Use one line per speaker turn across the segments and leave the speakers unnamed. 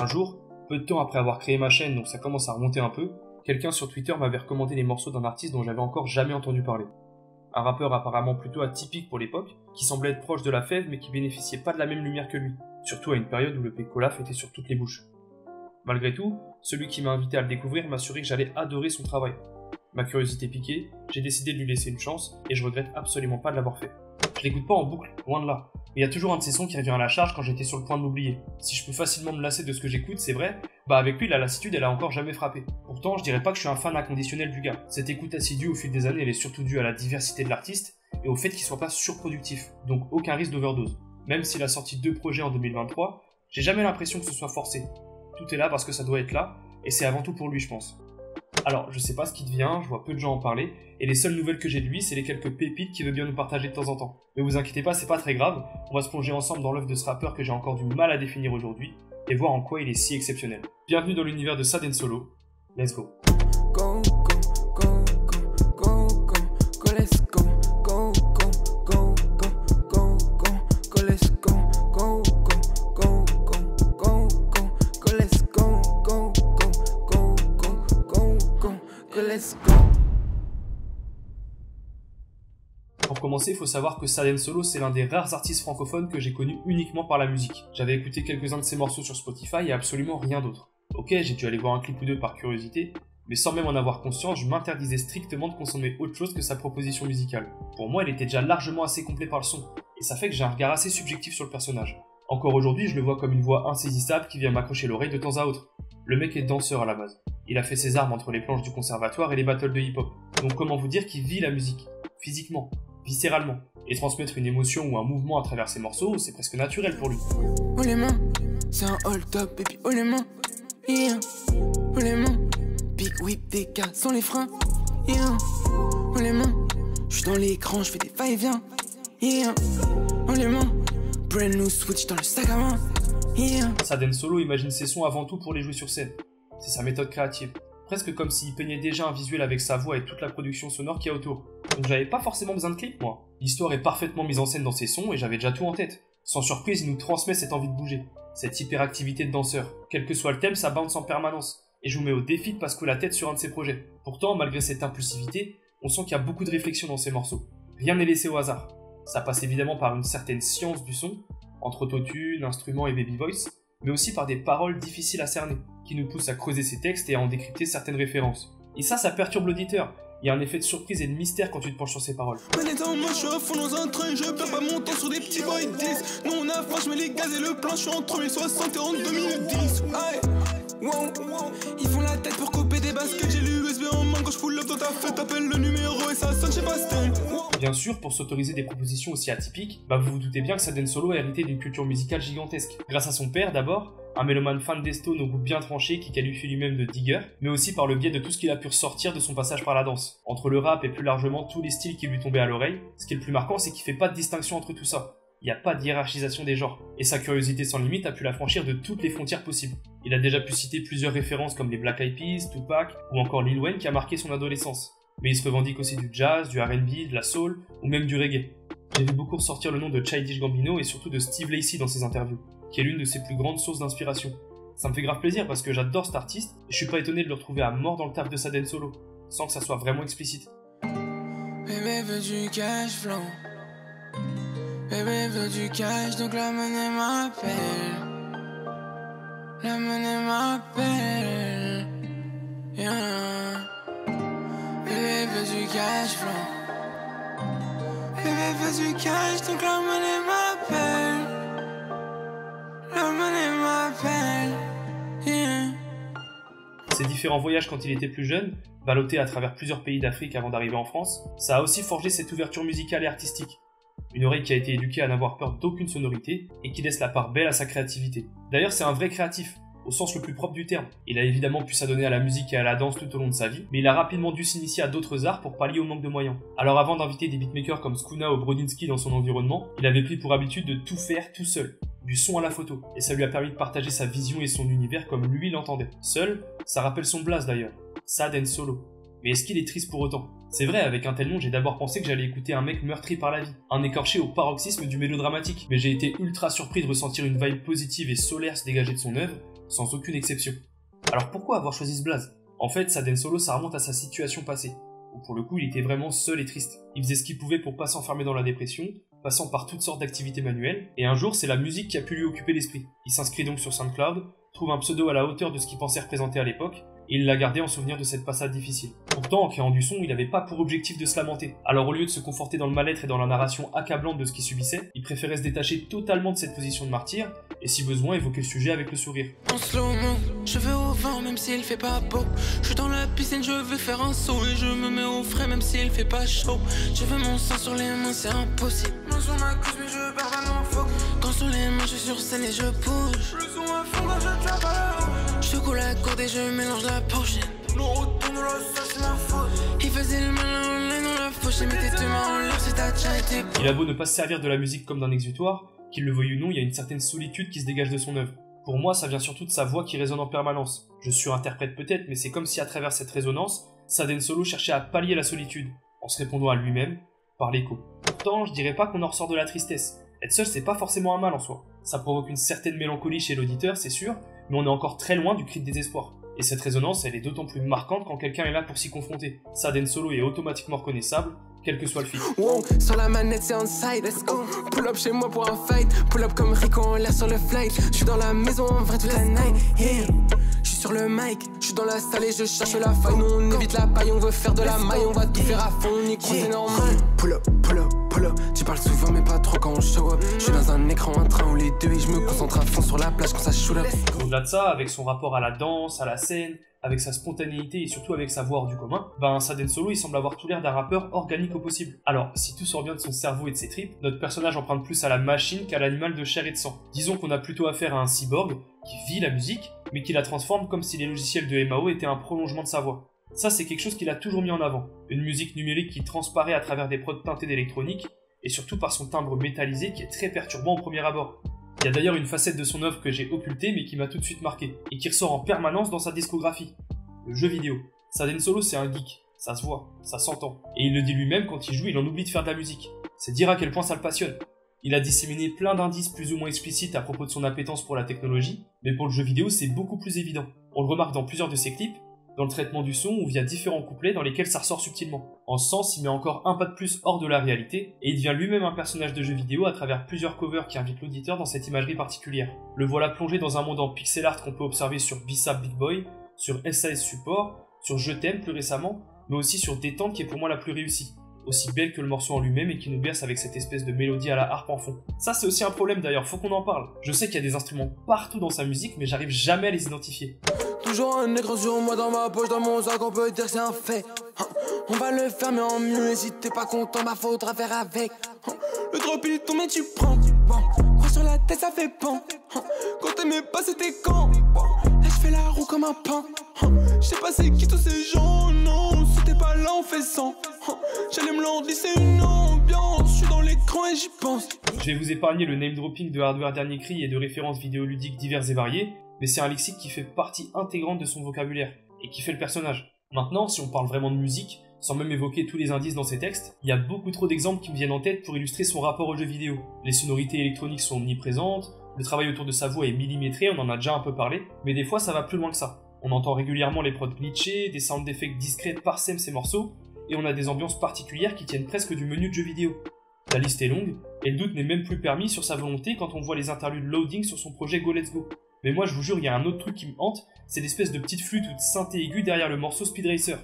Un jour, peu de temps après avoir créé ma chaîne, donc ça commence à remonter un peu, quelqu'un sur Twitter m'avait recommandé les morceaux d'un artiste dont j'avais encore jamais entendu parler. Un rappeur apparemment plutôt atypique pour l'époque, qui semblait être proche de la fève mais qui bénéficiait pas de la même lumière que lui, surtout à une période où le pécolaf était sur toutes les bouches. Malgré tout, celui qui m'a invité à le découvrir m'a assuré que j'allais adorer son travail. Ma curiosité piquée, j'ai décidé de lui laisser une chance et je regrette absolument pas de l'avoir fait. Je l'écoute pas en boucle, loin de là. Mais il y a toujours un de ces sons qui revient à la charge quand j'étais sur le point de m'oublier. Si je peux facilement me lasser de ce que j'écoute, c'est vrai, avec lui la lassitude elle a encore jamais frappé. Pourtant, je dirais pas que je suis un fan inconditionnel du gars. Cette écoute assidue au fil des années elle est surtout due à la diversité de l'artiste et au fait qu'il soit pas surproductif, donc aucun risque d'overdose. Même s'il a sorti 2 projets en 2023, j'ai jamais l'impression que ce soit forcé. Tout est là parce que ça doit être là, et c'est avant tout pour lui je pense. Alors, je sais pas ce qui devient, je vois peu de gens en parler, et les seules nouvelles que j'ai de lui, c'est les quelques pépites qu'il veut bien nous partager de temps en temps. Mais vous inquiétez pas, c'est pas très grave, on va se plonger ensemble dans l'œuvre de ce rappeur que j'ai encore du mal à définir aujourd'hui, et voir en quoi il est si exceptionnel. Bienvenue dans l'univers de Sad & Solo, let's go.
Go, go, go, go, go, go, go, let's go. Go, go, go, go, go, go, go, let's go. Go, go, go, go, go, go, go, let's go. Go, go, go, go, go, go, go, let's go.
Pour commencer, il faut savoir que Sad & Solo, c'est l'un des rares artistes francophones que j'ai connu uniquement par la musique. J'avais écouté quelques-uns de ses morceaux sur Spotify et absolument rien d'autre. Ok, j'ai dû aller voir un clip ou deux par curiosité, mais sans même en avoir conscience, je m'interdisais strictement de consommer autre chose que sa proposition musicale. Pour moi, elle était déjà largement assez complète par le son, et ça fait que j'ai un regard assez subjectif sur le personnage. Encore aujourd'hui, je le vois comme une voix insaisissable qui vient m'accrocher l'oreille de temps à autre. Le mec est danseur à la base. Il a fait ses armes entre les planches du conservatoire et les battles de hip-hop. Donc comment vous dire qu'il vit la musique, physiquement, viscéralement, et transmettre une émotion ou un mouvement à travers ses morceaux, c'est presque naturel pour lui.
Oh les mains, c'est un hold-up, baby, oh les mains, yeah. Oh les mains, big whip, des gars sans les freins, yeah. Oh les mains, j'suis dans l'écran, j'fais des va-et-vient, yeah. Oh les mains, brand new switch dans le sac à main, yeah.
Sad & Solo imagine ses sons avant tout pour les jouer sur scène. C'est sa méthode créative. Presque comme s'il peignait déjà un visuel avec sa voix et toute la production sonore qu'il y a autour. Donc j'avais pas forcément besoin de clip, moi. L'histoire est parfaitement mise en scène dans ses sons et j'avais déjà tout en tête. Sans surprise, il nous transmet cette envie de bouger, cette hyperactivité de danseur. Quel que soit le thème, ça bounce en permanence. Et je vous mets au défi de pas secouer la tête sur un de ses projets. Pourtant, malgré cette impulsivité, on sent qu'il y a beaucoup de réflexion dans ses morceaux. Rien n'est laissé au hasard. Ça passe évidemment par une certaine science du son, entre autotune, instruments et baby voice, mais aussi par des paroles difficiles à cerner, qui nous poussent à creuser ses textes et à en décrypter certaines références. Et ça perturbe l'auditeur. Il y a un effet de surprise et de mystère quand tu te penches sur ces paroles.
Manette en main, je suis à fond dans un train, je perds pas mon temps sur des petits boys 10. Nous on a faim, je mets les gaz et le plan, je suis en 3060 et en 2010. Aïe, wow, ils font la tête pour couper des baskets, j'ai l'USB en main quand je pull up dans ta fête, t'appelles le numéro et ça sonne, je sais pas ce.
Bien sûr, pour s'autoriser des propositions aussi atypiques, vous vous doutez bien que Sad & Solo a hérité d'une culture musicale gigantesque. Grâce à son père d'abord, un mélomane fan des Stones au goût bien tranché qui qualifie lui-même de digger, mais aussi par le biais de tout ce qu'il a pu ressortir de son passage par la danse. Entre le rap et plus largement tous les styles qui lui tombaient à l'oreille, ce qui est le plus marquant c'est qu'il fait pas de distinction entre tout ça. Il n'y a pas de hiérarchisation des genres, et sa curiosité sans limite a pu la franchir de toutes les frontières possibles. Il a déjà pu citer plusieurs références comme les Black Eyed Peas, Tupac, ou encore Lil Wayne qui a marqué son adolescence. Mais il se revendique aussi du jazz, du R&B, de la soul, ou même du reggae. J'ai vu beaucoup ressortir le nom de Childish Gambino et surtout de Steve Lacy dans ses interviews, qui est l'une de ses plus grandes sources d'inspiration. Ça me fait grave plaisir parce que j'adore cet artiste, et je suis pas étonné de le retrouver à mort dans le taf de Sad & Solo, sans que ça soit vraiment explicite.
Bébé veut du cash flow. Bébé veut du cash, donc la monnaie m'appelle. La monnaie m'appelle. Yeah. Bébé veut du cash flow. Bébé veut du cash, donc la monnaie m'appelle. La monnaie m'appelle. Yeah.
Ses différents voyages quand il était plus jeune, ballotté à travers plusieurs pays d'Afrique avant d'arriver en France, ça a aussi forgé cette ouverture musicale et artistique. Une oreille qui a été éduquée à n'avoir peur d'aucune sonorité et qui laisse la part belle à sa créativité. D'ailleurs, c'est un vrai créatif, au sens le plus propre du terme. Il a évidemment pu s'adonner à la musique et à la danse tout au long de sa vie, mais il a rapidement dû s'initier à d'autres arts pour pallier au manque de moyens. Alors avant d'inviter des beatmakers comme Skuna ou Brodinski dans son environnement, il avait pris pour habitude de tout faire tout seul, du son à la photo, et ça lui a permis de partager sa vision et son univers comme lui l'entendait. Seul, ça rappelle son blaze d'ailleurs, Sad & Solo. Mais est-ce qu'il est triste pour autant? C'est vrai, avec un tel nom, j'ai d'abord pensé que j'allais écouter un mec meurtri par la vie, un écorché au paroxysme du mélodramatique, mais j'ai été ultra surpris de ressentir une vibe positive et solaire se dégager de son œuvre, sans aucune exception. Alors pourquoi avoir choisi ce blaze? En fait, Saden Solo, ça remonte à sa situation passée, où pour le coup il était vraiment seul et triste. Il faisait ce qu'il pouvait pour pas s'enfermer dans la dépression, passant par toutes sortes d'activités manuelles, et un jour c'est la musique qui a pu lui occuper l'esprit. Il s'inscrit donc sur SoundCloud, trouve un pseudo à la hauteur de ce qu'il pensait représenter à l'époque, et il l'a gardé en souvenir de cette passade difficile. Pourtant, en créant du son, il n'avait pas pour objectif de se lamenter. Alors au lieu de se conforter dans le mal-être et dans la narration accablante de ce qu'il subissait, il préférait se détacher totalement de cette position de martyr, et si besoin, évoquer le sujet avec le sourire.
En slow-mo, je vais au vent même s'il fait pas beau. Je suis dans la piscine, je vais faire un saut et je me mets au frais même s'il fait pas chaud. Je veux mon sang sur les mains, c'est impossible. Non sur ma couche mais je perds pas mon faux. Quand sur les mains, je suis sur scène et je bouge. Le son à fond quand je tape à la rouge. Je coule la corde et je mélange la pochette. Le retour de la sauce, c'est ma faute. Il faisait le malin, on est dans la fauche. J'ai mis tes deux mains en l'air si t'as déjà été.
Il a beau ne pas se servir de la musique comme d'un exutoire, qu'il le veuille ou non, il y a une certaine solitude qui se dégage de son œuvre. Pour moi, ça vient surtout de sa voix qui résonne en permanence. Je surinterprète peut-être, mais c'est comme si à travers cette résonance, Saden Solo cherchait à pallier la solitude, en se répondant à lui-même, par l'écho. Pourtant, je dirais pas qu'on en ressort de la tristesse. Être seul, c'est pas forcément un mal en soi. Ça provoque une certaine mélancolie chez l'auditeur, c'est sûr, mais on est encore très loin du cri de désespoir. Et cette résonance, elle est d'autant plus marquante quand quelqu'un est là pour s'y confronter. Saden Solo est automatiquement reconnaissable, quel que soit le feat.
Wow, sur la manette c'est on side, let's go. Pull up chez moi pour un fight. Pull up comme Rico en l'air sur le flight. J'suis dans la maison en vrai toute la night, yeah. J'suis sur le mic, j'suis dans la salle et je cherche la faille. Nous on évite la paille, on veut faire de la maille. On va tout faire à fond, on y croit, c'est normal. Pull up, pull up, pull up. Tu parles souvent mais pas trop quand on show up. J'suis dans un écran, un train ou les deux. Et j'me concentre à fond sur la plage quand ça shoot up.
Au-delà de ça, avec son rapport à la danse, à la scène, avec sa spontanéité et surtout avec sa voix hors du commun, Saden Solo il semble avoir tout l'air d'un rappeur organique au possible. Alors, si tout sort bien de son cerveau et de ses tripes, notre personnage emprunte plus à la machine qu'à l'animal de chair et de sang. Disons qu'on a plutôt affaire à un cyborg qui vit la musique, mais qui la transforme comme si les logiciels de MAO étaient un prolongement de sa voix. Ça, c'est quelque chose qu'il a toujours mis en avant. Une musique numérique qui transparaît à travers des prods teintés d'électronique, et surtout par son timbre métallisé qui est très perturbant au premier abord. Il y a d'ailleurs une facette de son œuvre que j'ai occultée mais qui m'a tout de suite marqué, et qui ressort en permanence dans sa discographie. Le jeu vidéo. Saden Solo c'est un geek, ça se voit, ça s'entend. Et il le dit lui-même, quand il joue, il en oublie de faire de la musique. C'est dire à quel point ça le passionne. Il a disséminé plein d'indices plus ou moins explicites à propos de son appétence pour la technologie, mais pour le jeu vidéo c'est beaucoup plus évident. On le remarque dans plusieurs de ses clips, dans le traitement du son ou via différents couplets dans lesquels ça ressort subtilement. En ce sens, il met encore un pas de plus hors de la réalité, et il devient lui-même un personnage de jeu vidéo à travers plusieurs covers qui invitent l'auditeur dans cette imagerie particulière. Le voilà plongé dans un monde en pixel art qu'on peut observer sur Bissap Big Boy, sur SAS Support, sur Je t'aime plus récemment, mais aussi sur Détente qui est pour moi la plus réussie. Aussi belle que le morceau en lui-même et qui nous berce avec cette espèce de mélodie à la harpe en fond. Ça c'est aussi un problème d'ailleurs, faut qu'on en parle. Je sais qu'il y a des instruments partout dans sa musique, mais j'arrive jamais à les identifier.
Toujours un écran sur moi dans ma poche, dans mon sac, on peut dire que c'est un fait. On va le faire mais en mieux, et si t'es pas content, faudra faire avec. Le drop il tombe et tu prends. Croix sur la tête, ça fait pan. Quand t'aimais pas, c'était quand. Là je fais la roue comme un pain. Je sais pas c'est qui tous ces gens, non. Si t'es pas là, on fait sans. J'allais me leur dire c'est une ambiance. Je suis dans l'écran et j'y pense.
Je vais vous épargner le name dropping de Hardware Dernier Cri et de références vidéoludiques diverses et variées, mais c'est un lexique qui fait partie intégrante de son vocabulaire, et qui fait le personnage. Maintenant, si on parle vraiment de musique, sans même évoquer tous les indices dans ses textes, il y a beaucoup trop d'exemples qui me viennent en tête pour illustrer son rapport aux jeux vidéo. Les sonorités électroniques sont omniprésentes, le travail autour de sa voix est millimétré, on en a déjà un peu parlé, mais des fois ça va plus loin que ça. On entend régulièrement les prods glitchés, des sound effects discrets parsèment ces morceaux, et on a des ambiances particulières qui tiennent presque du menu de jeu vidéo. La liste est longue, et le doute n'est même plus permis sur sa volonté quand on voit les interludes loading sur son projet Go Let's Go. Mais moi je vous jure, il y a un autre truc qui me hante, c'est l'espèce de petite flûte ou de synthé aigu derrière le morceau Speed Racer.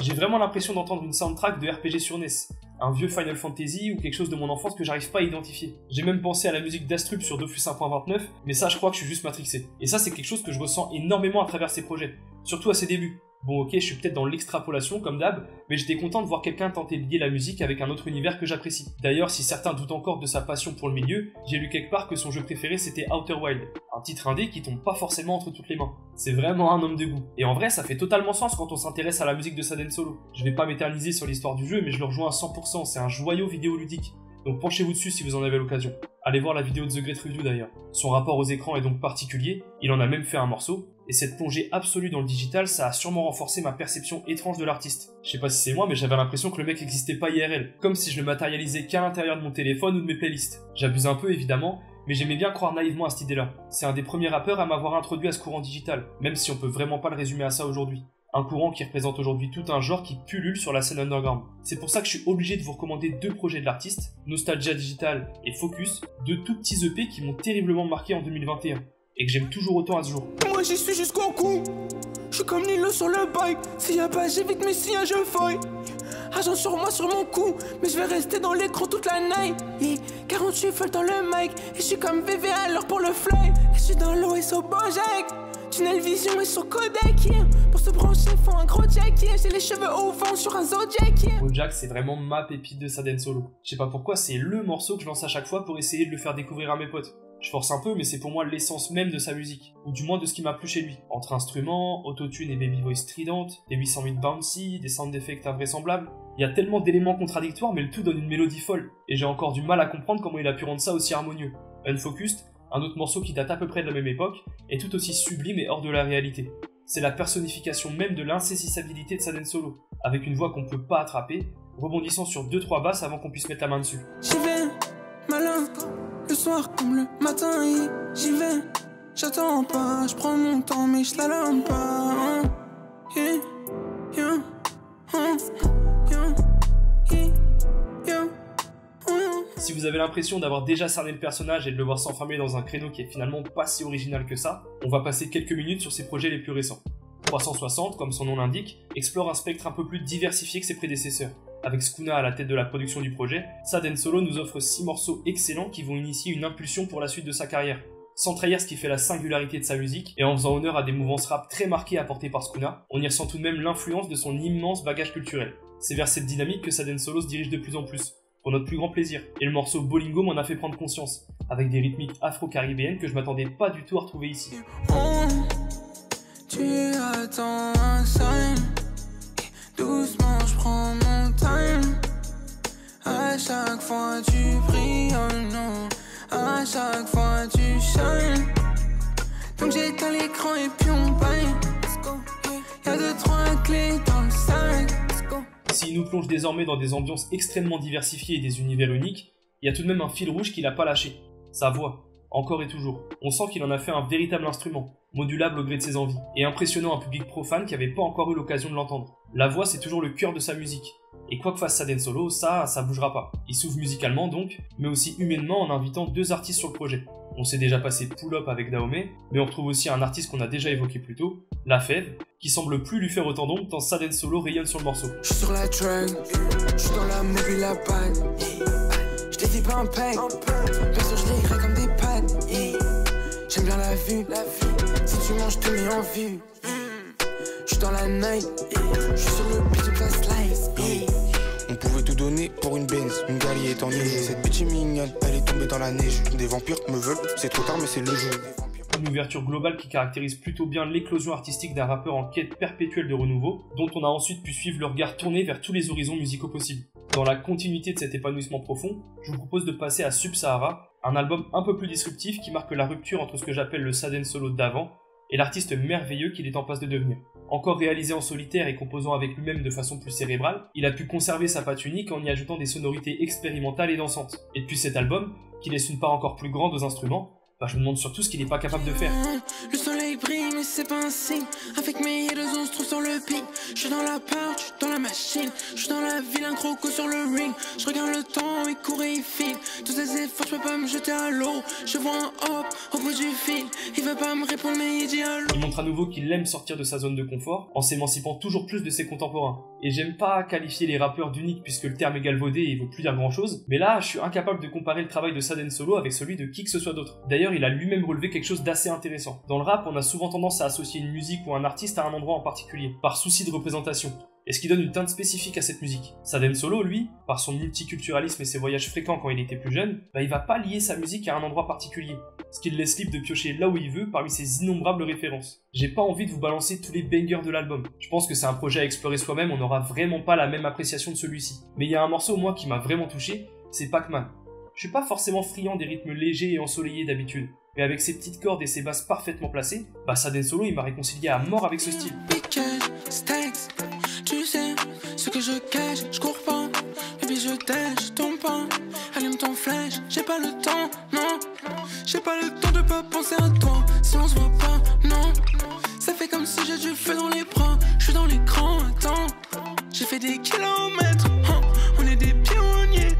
J'ai vraiment l'impression d'entendre une soundtrack de RPG sur NES, un vieux Final Fantasy ou quelque chose de mon enfance que j'arrive pas à identifier. J'ai même pensé à la musique d'Astrup sur Dofus 1.29, mais ça je crois que je suis juste matrixé. Et ça c'est quelque chose que je ressens énormément à travers ses projets, surtout à ses débuts. Bon ok, je suis peut-être dans l'extrapolation comme d'hab, mais j'étais content de voir quelqu'un tenter de lier la musique avec un autre univers que j'apprécie. D'ailleurs, si certains doutent encore de sa passion pour le milieu, j'ai lu quelque part que son jeu préféré c'était Outer Wild, un titre indé qui tombe pas forcément entre toutes les mains. C'est vraiment un homme de goût. Et en vrai, ça fait totalement sens quand on s'intéresse à la musique de Saden Solo. Je vais pas m'éterniser sur l'histoire du jeu, mais je le rejoins à 100%, c'est un joyau vidéoludique. donc penchez-vous dessus si vous en avez l'occasion. Allez voir la vidéo de The Great Review d'ailleurs. Son rapport aux écrans est donc particulier, il en a même fait un morceau, et cette plongée absolue dans le digital, ça a sûrement renforcé ma perception étrange de l'artiste. Je sais pas si c'est moi, mais j'avais l'impression que le mec n'existait pas IRL, comme si je le matérialisais qu'à l'intérieur de mon téléphone ou de mes playlists. J'abuse un peu évidemment, mais j'aimais bien croire naïvement à cette idée-là. C'est un des premiers rappeurs à m'avoir introduit à ce courant digital, même si on peut vraiment pas le résumer à ça aujourd'hui. Un courant qui représente aujourd'hui tout un genre qui pullule sur la scène underground. C'est pour ça que je suis obligé de vous recommander deux projets de l'artiste, Nostalgia Digital et Focus, deux tout petits EP qui m'ont terriblement marqué en 2021, et que j'aime toujours autant à ce jour.
Moi j'y suis jusqu'au cou. Je suis comme Nilo sur le bike. S'il y a pas, j'évite, mais s'il y a, je faille. Agent sur moi, sur mon cou. Mais je vais rester dans l'écran toute la night. Yeah. 48 folles dans le mic. Et je suis comme VV à l'heure pour le fly. Et je suis dans l'eau et sur Bojack. Tunnel Vision et sur Kodak. Yeah. Pour se brancher, faut un gros jack. Yeah. J'ai les cheveux au vent sur un Zodiac. Yeah.
Bojack, c'est vraiment ma pépite de Sad & Solo. Je sais pas pourquoi, c'est le morceau que je lance à chaque fois pour essayer de le faire découvrir à mes potes. Je force un peu, mais c'est pour moi l'essence même de sa musique, ou du moins de ce qui m'a plu chez lui. Entre instruments, autotune et baby voice stridente, des 800 000 bouncy, des sound effects invraisemblables, il y a tellement d'éléments contradictoires, mais le tout donne une mélodie folle, et j'ai encore du mal à comprendre comment il a pu rendre ça aussi harmonieux. Unfocused, un autre morceau qui date à peu près de la même époque, est tout aussi sublime et hors de la réalité. C'est la personnification même de l'insaisissabilité de Sad & Solo, avec une voix qu'on peut pas attraper, rebondissant sur 2-3 basses avant qu'on puisse mettre la main dessus.
J'y vais, malin. Le soir comme le matin, j'y vais. J'attends pas, je prends mon temps, mais je l'allume pas. Yeah, yeah,
Si vous avez l'impression d'avoir déjà cerné le personnage et de le voir s'enfermer dans un créneau qui est finalement pas si original que ça, on va passer quelques minutes sur ses projets les plus récents. 360, comme son nom l'indique, explore un spectre un peu plus diversifié que ses prédécesseurs. Avec Skuna à la tête de la production du projet, Sad & Solo nous offre 6 morceaux excellents qui vont initier une impulsion pour la suite de sa carrière. Sans trahir ce qui fait la singularité de sa musique, et en faisant honneur à des mouvances rap très marquées apportées par Skuna, on y ressent tout de même l'influence de son immense bagage culturel. C'est vers cette dynamique que Sad & Solo se dirige de plus en plus, pour notre plus grand plaisir, et le morceau Bolingo m'en a fait prendre conscience, avec des rythmiques afro-caribéennes que je m'attendais pas du tout à retrouver ici.
Tu attends un sign, doucement je prends mon time. À chaque fois tu brilles, oh non. À chaque fois tu shines. Donc j'éteins l'écran et puis on baille. Y'a 2-3 clés dans le sac.
S'il nous plonge désormais dans des ambiances extrêmement diversifiées et des univers uniques, il y a tout de même un fil rouge qu'il n'a pas lâché. Sa voix, encore et toujours. On sent qu'il en a fait un véritable instrument, modulable au gré de ses envies, et impressionnant un public profane qui n'avait pas encore eu l'occasion de l'entendre. La voix, c'est toujours le cœur de sa musique. Et quoi que fasse Sad & Solo, ça bougera pas. Il s'ouvre musicalement donc, mais aussi humainement en invitant 2 artistes sur le projet. On s'est déjà passé Pull Up avec Dahomey, mais on retrouve aussi un artiste qu'on a déjà évoqué plus tôt, La Fève, qui semble plus lui faire autant d'ombre tant Sad & Solo rayonne sur le morceau.
J'suis sur la track, j'suis dans la mobile la bague. J't'ai dit pas un pack, bien sûr j'l'ai comme des pattes. J'aime bien la vue, si tu manges te mets en vue. J'suis dans la night, j'suis sur le beat de la slice.
On pouvait tout donner pour une Benz, une Gali est enneigée. Cette bitch est mignonne, elle est tombée dans la neige. Des vampires me veulent, c'est trop tard mais c'est le jeu.
Une ouverture globale qui caractérise plutôt bien l'éclosion artistique d'un rappeur en quête perpétuelle de renouveau, dont on a ensuite pu suivre le regard tourné vers tous les horizons musicaux possibles. Dans la continuité de cet épanouissement profond, je vous propose de passer à Sub-Sahara, un album un peu plus disruptif qui marque la rupture entre ce que j'appelle le Sad & Solo d'avant et l'artiste merveilleux qu'il est en passe de devenir. Encore réalisé en solitaire et composant avec lui-même de façon plus cérébrale, il a pu conserver sa patte unique en y ajoutant des sonorités expérimentales et dansantes. Et depuis cet album, qui laisse une part encore plus grande aux instruments, je me demande surtout ce qu'il n'est pas capable de faire.
Le soleil brille mais c'est pas un signe. Avec mes headers on se trouve sur le pic. Je suis dans la part, je suis dans la machine. Je suis dans la ville, un croco sur le ring. Je regarde le temps, il court et il file. Tous ces efforts, je peux pas me jeter à l'eau. Je vois un hop au bout du fil. Il veut pas me répondre mais il dit allô.
Il montre à nouveau qu'il aime sortir de sa zone de confort en s'émancipant toujours plus de ses contemporains. Et j'aime pas qualifier les rappeurs d'uniques puisque le terme est galvaudé et il veut plus dire grand chose. Mais là, je suis incapable de comparer le travail de Sad & Solo avec celui de qui que ce soit d'autre. D'ailleurs, il a lui-même relevé quelque chose d'assez intéressant. Dans le rap, on a souvent tendance à associer une musique ou un artiste à un endroit en particulier, par souci de représentation, et ce qui donne une teinte spécifique à cette musique. Sad & Solo, lui, par son multiculturalisme et ses voyages fréquents quand il était plus jeune, il va pas lier sa musique à un endroit particulier, ce qui le laisse libre de piocher là où il veut parmi ses innombrables références. J'ai pas envie de vous balancer tous les bangers de l'album. Je pense que c'est un projet à explorer soi-même, on n'aura vraiment pas la même appréciation de celui-ci. Mais il y a un morceau, moi, qui m'a vraiment touché, c'est Pac-Man. Je suis pas forcément friand des rythmes légers et ensoleillés d'habitude, mais avec ses petites cordes et ses basses parfaitement placées, Saden Solo il m'a réconcilié à mort avec ce style.
Piquage, steaks, tu sais ce que je cache, je cours pas, et puis je tâche ton pain, allume ton flash, j'ai pas le temps, non, j'ai pas le temps de pas penser à toi, si on se voit pas, non, ça fait comme si j'ai du feu dans les bras, je suis dans l'écran, attends, j'ai fait des kilomètres, on est des pionniers,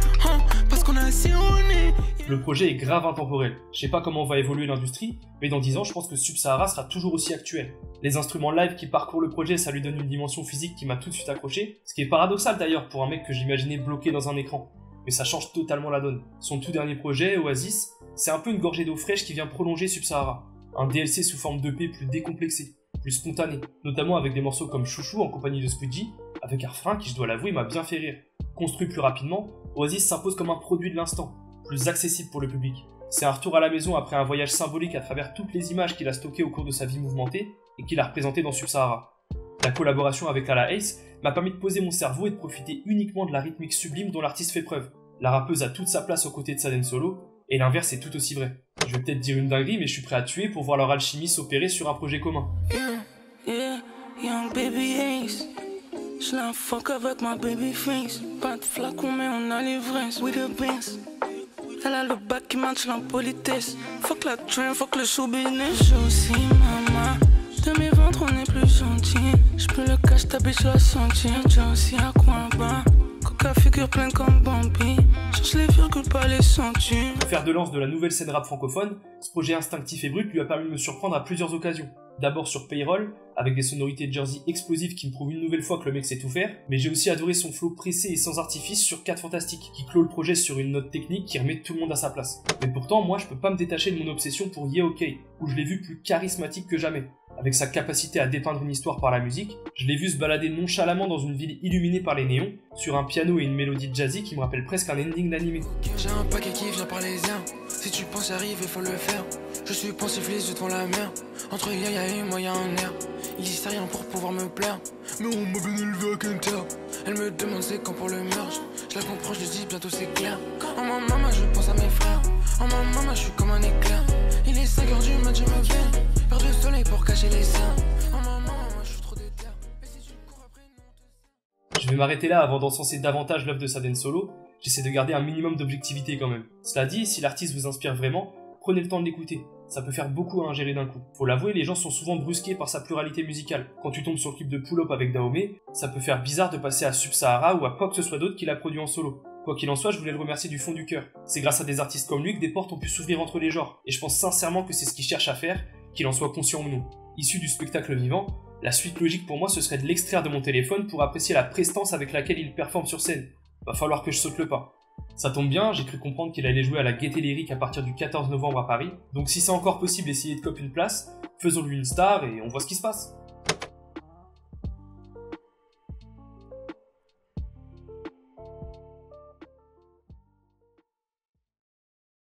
parce qu'on a sillonné.
Le projet est grave intemporel. Je sais pas comment va évoluer l'industrie, mais dans 10 ans, je pense que Sub-Sahara sera toujours aussi actuel. Les instruments live qui parcourent le projet, ça lui donne une dimension physique qui m'a tout de suite accroché, ce qui est paradoxal d'ailleurs pour un mec que j'imaginais bloqué dans un écran. Mais ça change totalement la donne. Son tout dernier projet, Oasis, c'est un peu une gorgée d'eau fraîche qui vient prolonger Sub-Sahara. Un DLC sous forme d'EP plus décomplexé, plus spontané, notamment avec des morceaux comme Chouchou en compagnie de Squeegee, avec un refrain qui, je dois l'avouer, m'a bien fait rire. Construit plus rapidement, Oasis s'impose comme un produit de l'instant, plus accessible pour le public. C'est un retour à la maison après un voyage symbolique à travers toutes les images qu'il a stockées au cours de sa vie mouvementée et qu'il a représentées dans Sub-Sahara. La collaboration avec Ala Ace m'a permis de poser mon cerveau et de profiter uniquement de la rythmique sublime dont l'artiste fait preuve. La rappeuse a toute sa place aux côtés de Saden Solo, et l'inverse est tout aussi vrai. Je vais peut-être dire une dinguerie, mais je suis prêt à tuer pour voir leur alchimie s'opérer sur un projet commun.
Yeah, young baby Ace. Je la fuck avec ma baby face. Pas de flacon, mais on a l'ivresse. We the best. Elle a le bac qui match l'impolitesse. Fuck la train, fuck le show business. Je aussi maman. De mes ventres, on est plus gentil. J'peux le cash, ta bitch la sentir. J'ai aussi à coin bas. Coca figure pleine comme Bambi. Cherche les virgules, pas les centimes.
Fer de lance de la nouvelle scène rap francophone, ce projet instinctif et brut lui a permis de me surprendre à plusieurs occasions. D'abord sur Payroll, avec des sonorités de Jersey explosives qui me prouvent une nouvelle fois que le mec sait tout faire, mais j'ai aussi adoré son flow pressé et sans artifice sur 4 Fantastiques, qui clôt le projet sur une note technique qui remet tout le monde à sa place. Mais pourtant, moi je peux pas me détacher de mon obsession pour Yeah OK, où je l'ai vu plus charismatique que jamais. Avec sa capacité à dépeindre une histoire par la musique, je l'ai vu se balader nonchalamment dans une ville illuminée par les néons, sur un piano et une mélodie jazzy qui me rappelle presque un ending d'animé.
J'ai un paquet qui vient par les airs. Si tu penses arriver, faut le faire. Je suis pensif les yeux devant la mer. Entre Yaya et moi y'a un air. Il dit c'est rien pour pouvoir me plaire. Mais on m'a bien élevé à Quinter. Elle me demande c'est quand pour le merge. Je la comprends, je lui dis bientôt c'est clair. En ma maman, je pense à mes frères. En ma maman, je suis comme un éclair. Il est 5h du mat, je me viens. Peur de soleil pour cacher les seins. En ma maman, je suis trop déter. Mais si tu cours après une...
Je vais m'arrêter là avant d'encenser davantage l'œuvre de Saden Solo. J'essaie de garder un minimum d'objectivité quand même. Cela dit, si l'artiste vous inspire vraiment, prenez le temps de l'écouter. Ça peut faire beaucoup à ingérer d'un coup. Faut l'avouer, les gens sont souvent brusqués par sa pluralité musicale. Quand tu tombes sur le clip de Pull Up avec Dahomey, ça peut faire bizarre de passer à Sub-Sahara ou à quoi que ce soit d'autre qu'il a produit en solo. Quoi qu'il en soit, je voulais le remercier du fond du cœur. C'est grâce à des artistes comme lui que des portes ont pu s'ouvrir entre les genres. Et je pense sincèrement que c'est ce qu'il cherche à faire, qu'il en soit conscient ou non. Issu du spectacle vivant, la suite logique pour moi ce serait de l'extraire de mon téléphone pour apprécier la prestance avec laquelle il performe sur scène. Va falloir que je saute le pas. Ça tombe bien, j'ai cru comprendre qu'il allait jouer à la Gaîté Lyrique à partir du 14 novembre à Paris, donc si c'est encore possible d'essayer de copier une place, faisons-lui une star et on voit ce qui se passe.